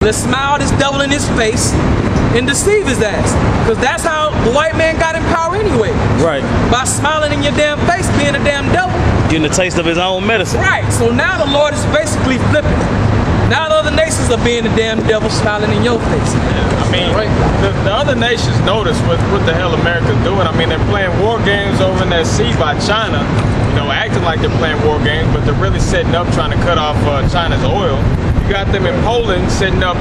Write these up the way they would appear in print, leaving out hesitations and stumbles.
Let's smile this devil in his face and deceive his ass. Because that's how the white man got in power anyway. Right. By smiling in your damn face, being a damn devil. Getting a taste of his own medicine. Right. So now the Lord is basically flipping. Now the other nations are being the damn devil smiling in your face. Yeah, I mean, right. the other nations notice what the hell America's doing. I mean, they're playing war games over in that sea by China. You know, acting like they're playing war games, but they're really setting up trying to cut off China's oil. You got them in Poland setting up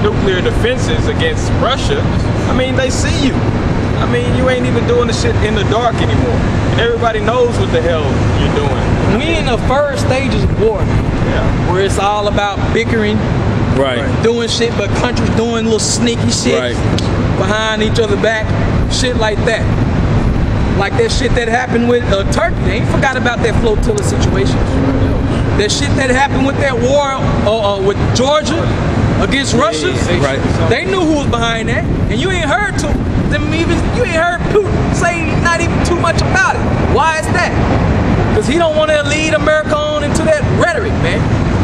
nuclear defenses against Russia. I mean, they see you. I mean, you ain't even doing the shit in the dark anymore. And everybody knows what the hell you're doing. We in the first stages of war. Yeah. Where it's all about bickering. Right. Doing shit, but countries doing little sneaky shit behind each other back. Shit like that. Like that shit that happened with Turkey. They ain't forgot about that flotilla situation. That shit that happened with that war with Georgia against Russia. Right. They knew who was behind that. And you ain't heard you ain't heard Putin say not even too much about it. Why is that? Because he don't want to lead America on into that rhetoric, man.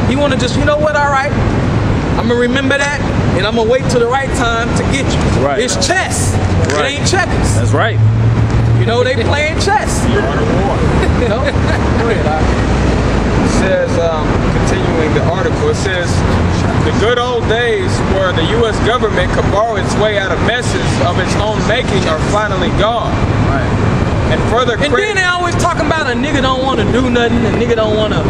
He want to just, you know what, all right, I'm going to remember that, and I'm going to wait till the right time to get you. Right. It's chess. Right. It ain't checkers. That's right. You know, they playing chess. You're on a war. You know? Go ahead, It says, continuing the article, it says, the good old days where the U.S. government could borrow its way out of messes of its own making are finally gone. Right. And further And then they always talking about a nigga don't want to do nothing, a nigga don't want to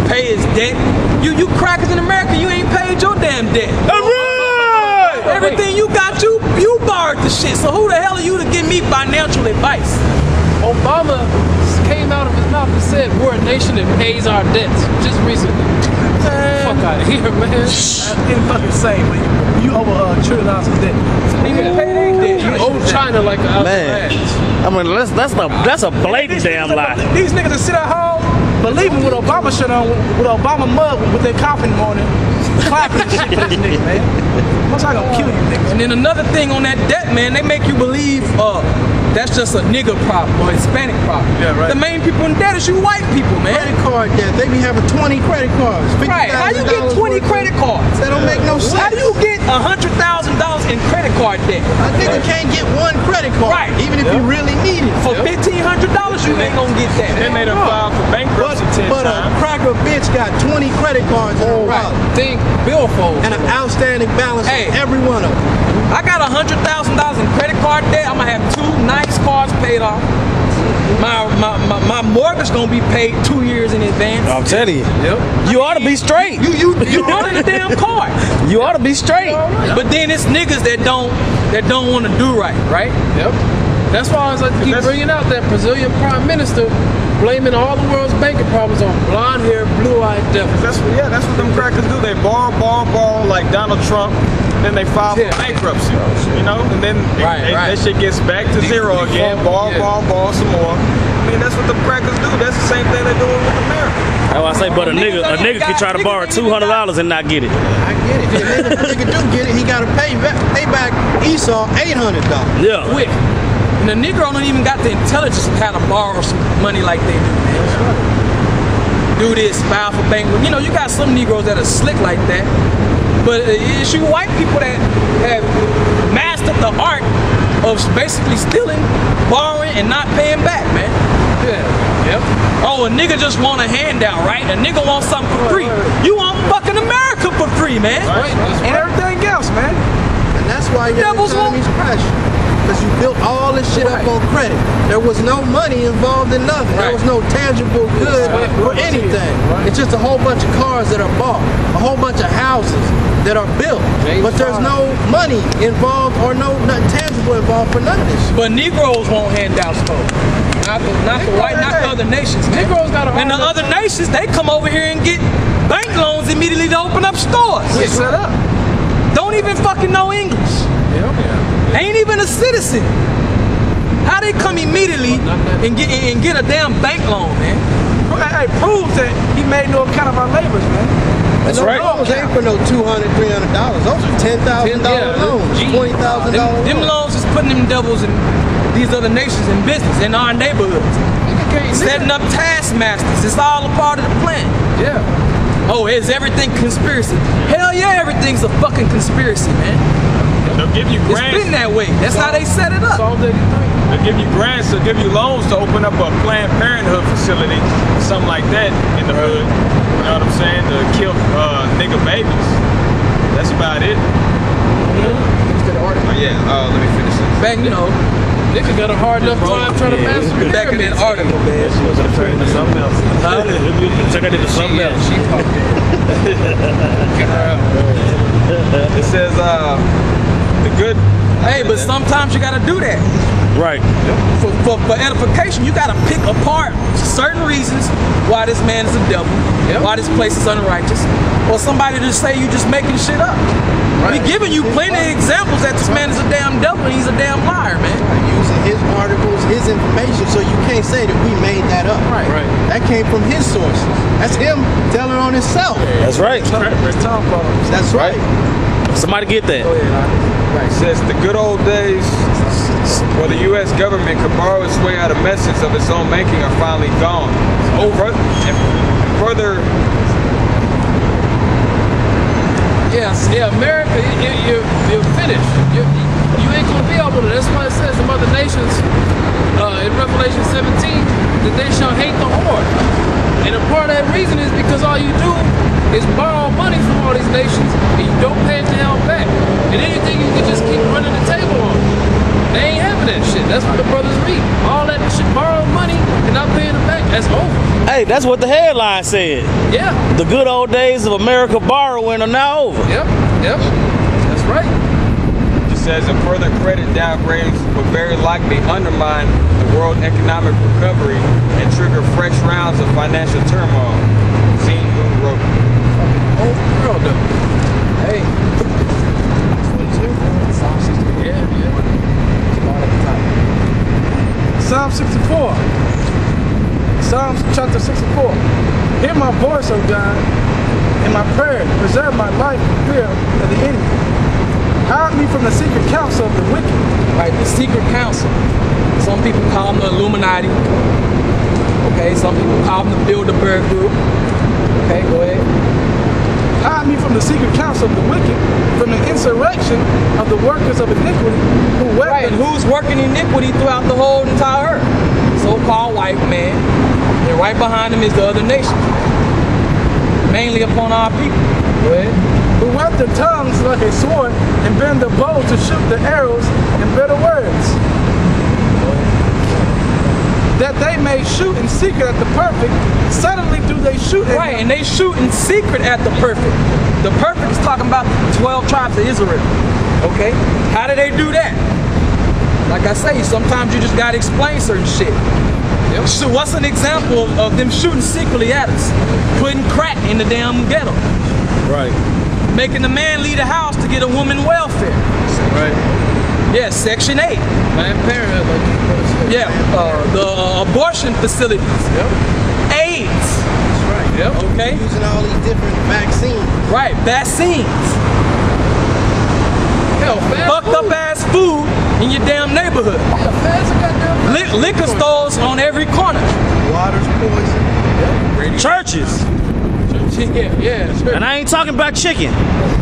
pay his debt. You crackers in America, you ain't paid your damn debt. All right! Everything you got, you borrowed the shit. So who the hell are you to give me financial advice? Obama came out of his mouth and said we're a nation that pays our debts just recently. Fuck out of here, man. It's fucking same, man. You over $1 trillion of debt. Nigga pay their debt. You owe China like a Man. I mean, that's a blatant damn lie. These niggas that sit at home believing with Obama shit on, with Obama mug with their coffin morning, clapping and shit for this nigga, man. What's I gonna kill you niggas? And then another thing on that debt, man, they make you believe that's just a nigga problem or Hispanic problem. Yeah, right. The main people in debt is you white people, man. Credit card debt. They be having 20 credit cards. Right. How you get 20 credit cards? That don't make no sense. How do you get $100,000 in credit card debt? A nigga can't get one credit card, Right. even if you really need it. For $1,500, you ain't gonna get that. Then they done filed for bankruptcy 10 But a times. cracker bitch got 20 credit cards in a right. row. Think billfold. And an outstanding balance Hey. on every one of them. I got $100,000 in credit card debt. I'm gonna have 2 nice cars paid off. My mortgage gonna be paid 2 years in advance. I'm telling you. Yep. You ought to be straight. You running the damn card. You ought to be straight. But then it's niggas that don't want to do right? Yep. That's why I was like to keep bringing out that Brazilian prime minister blaming all the world's banking problems on blonde-haired, blue-eyed devils. That's what them crackers do. They borrow like Donald Trump. Then they file for bankruptcy, you know, and then that shit gets back to zero again. Borrow some more. I mean, that's what the crackers do. That's the same thing they're doing with America. That's why I say, but a nigga can try to borrow $200 and not get it. I get it. If a nigga do get it, he got to pay back Esau $800. Yeah. Quick. And the Negro don't even got the intelligence of how to borrow some money like they do, man. Do this, file for bank. You know, you got some Negroes that are slick like that. But it's you white people that have mastered the art of basically stealing, borrowing, and not paying back, man. Yeah. Yep. Oh, a nigga just want a handout, right? A nigga want something for free. You want fucking America for free, man. Right. And everything else, man. And that's why your economy's crashing. Because you built all this shit up on credit. There was no money involved in nothing. There was no tangible good or anything. It's just a whole bunch of cars that are bought, a whole bunch of houses that are built, but there's no money involved or nothing tangible involved for none of this. But Negroes won't handouts though. Not the white, not the other nations. Man. Negroes got a and the other nations, they come over here and get bank loans immediately to open up stores. Get set up. Don't even fucking know English. Ain't even a citizen. How they come immediately and get a damn bank loan, man? Hey, proves that he made no account of our labors, man. That's right. Those ain't for no $200, $300. Those are $10,000 loans, $20,000 loans. Them loans is putting them devils in these other nations in business, in our neighborhoods. Setting up taskmasters. It's all a part of the plan. Yeah. Oh, is everything conspiracy? Hell yeah, everything's a fucking conspiracy, man. They'll give you It's grants. been that way. That's how they set it up. They'll give you grants. They'll give you loans to open up a Planned Parenthood facility, something like that in the hood. You know what I'm saying? To kill nigga babies. That's about it. Oh, yeah, let me finish this. Back, you know, Nigga got a hard enough time trying to master the back in that pyramids. article, man. Turn into something else. Turn it into something else. It says the good. Hey, but sometimes you gotta do that. Right. For edification, you gotta pick apart certain reasons why this man is a devil, why this place is unrighteous, or somebody to say you just making shit up. We giving you plenty of examples that this man is a damn devil and he's a damn liar, man. Using his articles, his information, so you can't say that we made that up. Right. That came from his sources. That's him telling on himself. That's right. That's right. Somebody get that. It says the good old days where the U.S. government could borrow its way out of messes of its own making are finally gone. Over and further. Yes, yeah, America, you're finished. You ain't gonna be able to. That's why it says in other nations, in Revelation 17, that they shall hate the whore. And a part of that reason is because all you do is borrow money from all these nations and you don't pay it the hell back. And anything you can just keep running the table on. They ain't having that shit. That's what the brothers read. All that shit, borrowed money and not paying it back, that's over. Hey, that's what the headline said. Yeah. The good old days of America borrowing are now over. Yep. That's right. It says a further credit downgrades will very likely undermine the world economic recovery and trigger fresh rounds of financial turmoil. Zine Moon wrote. Whole world though. Hey. Psalm 64. Psalms chapter 64. Hear my voice, O God, and my prayer. Preserve my life from fear of the enemy. Hide me from the secret counsel of the wicked. Right, the secret council. Some people call them the Illuminati. Okay, some people call them the Bilderberg Group. Okay, go ahead. Hide me from the secret counsel of the wicked, from the insurrection of the workers of iniquity, who Right, and who's working iniquity throughout the whole entire earth? So-called white man. And right behind him is the other nations. Mainly upon our people. Go ahead. who whet their tongues like a sword and bend their bow to shoot the arrows in bitter words, that they may shoot in secret at the perfect. Suddenly do they shoot at Right, and they shoot in secret at the perfect. The perfect is talking about the 12 tribes of Israel. Okay? How do they do that? Like I say, sometimes you just gotta explain certain shit. So what's an example of them shooting secretly at us? Putting crack in the damn ghetto. Right. Making the man leave the house to get a woman welfare. Right. Yeah, Section 8. Planned Parenthood, like you said. Yeah, the abortion facilities. Yep. AIDS. That's right. Yep. Okay? Using all these different vaccines. Right, vaccines. Hell, Fucked up ass food in your damn neighborhood. Liquor stores on every corner. Water's poison. Churches. Yeah, that's right. And I ain't talking about chicken.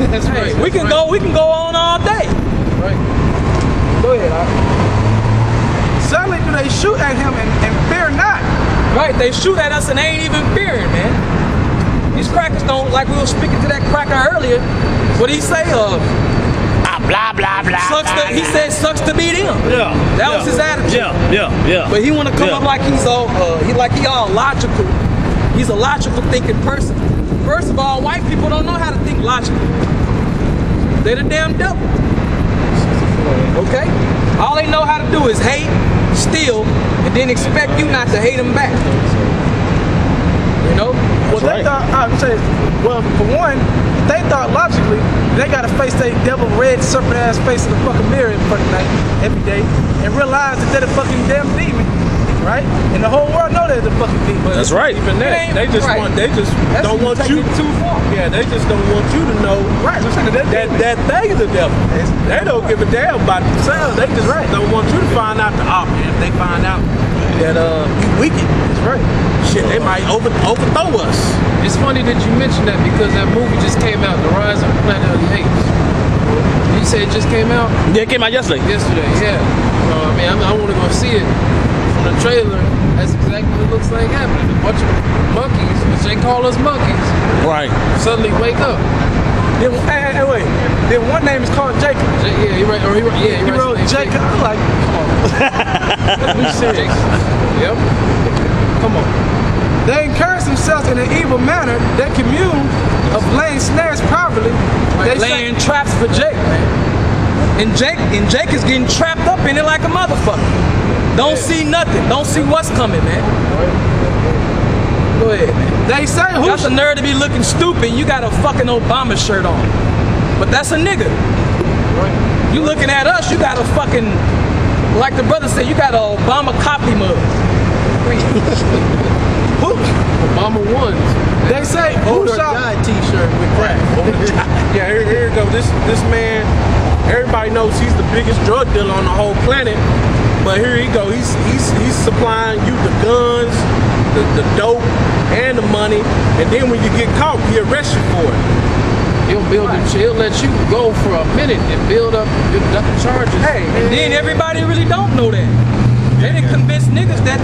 That's Hey, right. we can go on all day. Right. Go ahead, Suddenly do they shoot at him and fear not. Right, they shoot at us and they ain't even fearing, man. These crackers don't, like we were speaking to that cracker earlier. What did he say? Blah, blah, blah. He said sucks to be them. Yeah. That was his attitude. Yeah. But he want to come up like he's all, he all logical. He's a logical thinking person. First of all, white people don't know how to think logically. They're the damn devil. Okay? All they know how to do is hate, steal, and then expect you not to hate them back. You know? Well, they thought, I would say, well, for one, they thought logically, they got to face their devil red serpent ass face in the fucking mirror every night, every day, and realize that they're the fucking damn demon. right? And the whole world know they're the fucking demon. That's right. Even that, they just right. don't want you too far. Yeah, they just don't want you to know that they the devil. They don't give a damn about themselves. They just don't want you to find out if they find out that you wicked. That's right. Shit, they might overthrow us. It's funny that you mentioned that because that movie just came out, The Rise of the Planet of the Apes. You say it just came out? Yeah, it came out yesterday. Yesterday, yeah. I mean, I want to go see it. From the trailer, that's exactly what it looks like happening. A bunch of monkeys, which they call us monkeys, Right. suddenly wake up. Then, hey, wait. Then one name is called Jacob. Yeah, he wrote Jacob. I'm like, come on. We serious. Yep. Come on. They encourage themselves in an evil manner. They commune of laying snares privately. They Laying traps for Jake, man. And Jake is getting trapped up in it like a motherfucker. Don't see nothing. Don't see what's coming, man. Go ahead, man. They say who Got the nerve to be looking stupid. You got a fucking Obama shirt on. But that's a nigga. You looking at us, you got a fucking, like the brother said, you got a Obama copy mug. Obama won. They say who shot guy t-shirt with crack. Yeah, here you go. This man, everybody knows he's the biggest drug dealer on the whole planet. But here you go. He's supplying you the guns, the dope, and the money. And then when you get caught, he arrests you for it. He'll let you go for a minute and build up your charges. Hey, and then everybody really don't know that. They didn't convince niggas that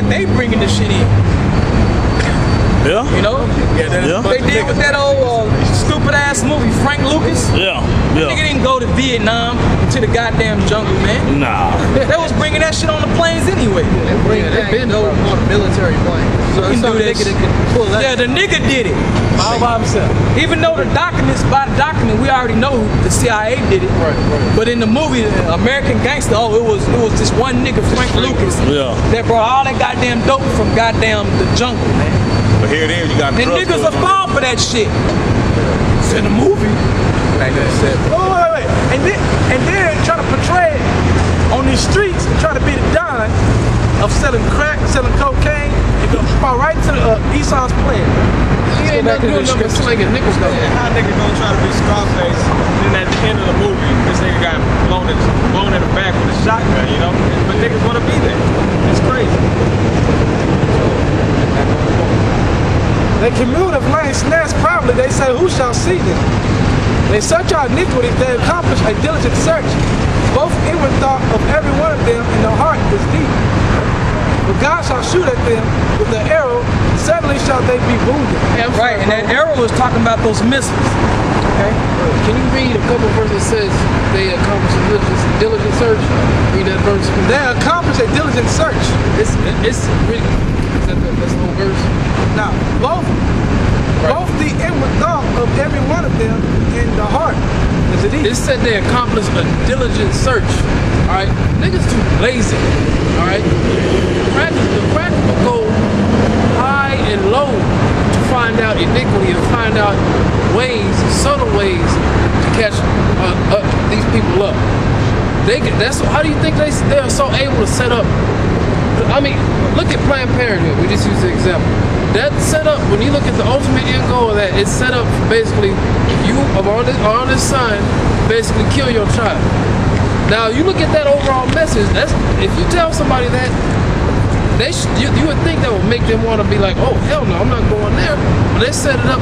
they bringing the shit in. Yeah. You know? Yeah, They did with that old stupid ass movie, Frank Lucas. Yeah. Nigga didn't go to Vietnam to the goddamn jungle, man. Nah. They was bringing that shit on the planes anyway. They've been on a military plane. So He it's can some do that nigga that shit. can pull that. Yeah, the nigga did it. all by himself? Even though the documents, by the document, we already know the CIA did it. Right. But in the movie, American Gangster, it was this one nigga, Frank Lucas, Yeah. that brought all that goddamn dope from goddamn the jungle, man. But here it is, you got And niggas are fall for that shit. It's in the movie. like that shit. Oh, wait. And then try to portray it on these streets and try to be the Don of selling crack, selling cocaine, and go fall right to Esau's plan. He ain't nothing doing nothing but slinging nickels though. How nigga gonna try to be Scarface, then at the end of the movie, this nigga got blown in the back with a shotgun, you know? But niggas wanna be there. It's crazy. They commune of laying snares probably, they say, who shall see them? They search our iniquity, they accomplish a diligent search. Both inward thought of every one of them in the heart is deep. But God shall shoot at them with an arrow, suddenly shall they be wounded. Right, and that arrow is talking about those missiles. Okay. Can you read a couple verses that says they accomplish a diligent search? Read that verse. They accomplish a diligent search. It's really, that's the whole verse. Now, both the inward thought of every one of them in the heart is it It easy. said they accomplished a diligent search. Alright? Niggas too lazy. Alright? The crack will go high and low to find out iniquity, to find out ways, subtle ways to catch these people up. How do you think they're so able to set up? I mean, look at Planned Parenthood. We just use the example. That set up, when you look at the ultimate end goal of that, it's set up basically, if you are on this sign, basically kill your child. Now, you look at that overall message, if you tell somebody that, you would think that would make them want to be like, oh, hell no, I'm not going there. But they set it up,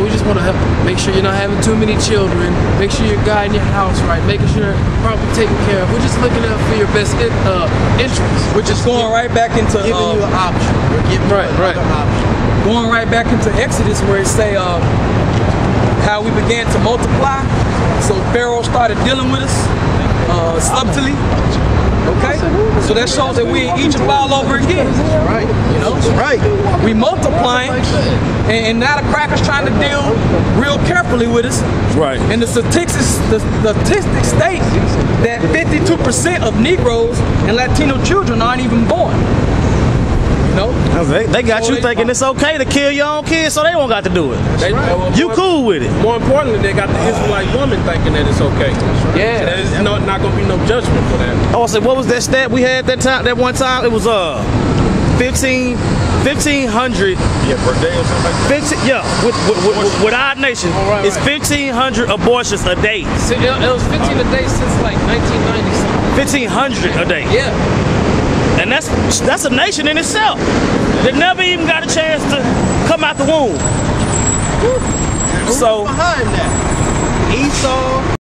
we just want to make sure you're not having too many children, make sure you're guiding your house right, making sure you're properly taken care of. We're just looking out for your best interests. Which is going right back into Giving you an option. We're giving you another option. going right back into Exodus where it say how we began to multiply. So Pharaoh started dealing with us subtly. Okay? So that shows that we in Egypt all over again. Right. You know? Right. We multiplying, and now the crackers trying to deal real carefully with us. Right. And the statistics state that 52% of Negroes and Latino children aren't even born. You know? They got So you thinking it's okay to kill your own kids, so they won't got to do it. You cool with it. More importantly, they got the Israelite woman thinking that it's okay. Yeah. There's not going to be no judgment for that. I was say, what was that stat we had that one time? It was 1,500. Yeah, per day or something like that. 15, yeah, with our nation, it's 1,500 abortions a day. It was 15 a day since like 1990 something. 1,500 a day. Yeah. And that's a nation in itself. They never even got a chance to come out the womb. Who's So behind that? Esau.